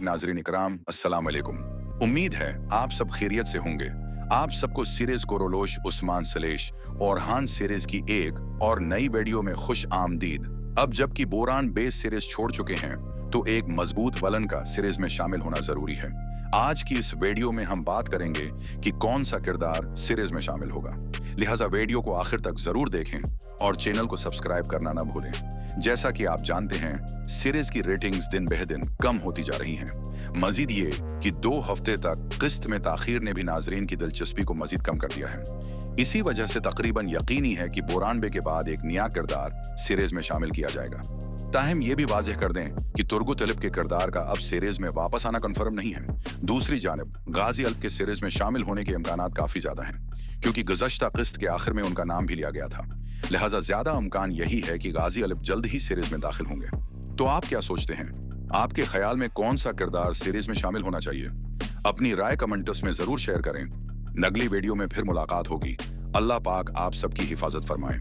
नाजरीन इकराम, अस्सलाम वालेकुम। उम्मीद है आप सब खैरियत से होंगे। आप सबको सीरीज कोरोलोश उस्मान सलेश और हान सीरीज की एक और नई वीडियो में खुश आमदीद। अब जबकि बोरान बेस सीरीज छोड़ चुके हैं तो एक मजबूत वलन का सीरीज में शामिल होना जरूरी है। आज की इस वीडियो में हम बात करेंगे कि कौन सा किरदार सीरीज में शामिल होगा। लिहाजा वीडियो को आखिर तक जरूर देखें और चैनल को सब्सक्राइब करना ना भूलें। जैसा कि आप जानते हैं, सीरीज की रेटिंग्स दिन बह दिन कम होती जा रही हैं। मजीद ये कि 2 हफ्ते तक किस्त में ताखीर ने भी नाजरीन की दिलचस्पी को मजीद कम कर दिया है। इसी वजह से तकरीबन यकीनी है कि बोरान बे के बाद एक नया किरदार सीरीज में शामिल किया जाएगा। ताहम ये भी वाज़ेह कर दें कि तुर्गु तलिब के किरदार का अब सीरीज में वापस आना कन्फर्म नहीं है। दूसरी जानिब गाजी अल्ब के सीरीज में शामिल होने के इम्कानात काफी ज्यादा हैं, क्योंकि गुज़श्ता किस्त के आखिर में उनका नाम भी लिया गया था। लिहाजा ज्यादा इम्कान यही है कि गाजी अल्ब जल्द ही सीरीज में दाखिल होंगे। तो आप क्या सोचते हैं? आपके ख्याल में कौन सा किरदार सीरीज में शामिल होना चाहिए? अपनी राय कमेंट्स में जरूर शेयर करें। अगली वीडियो में फिर मुलाकात होगी। अल्लाह पाक आप सबकी हिफाजत फरमाए।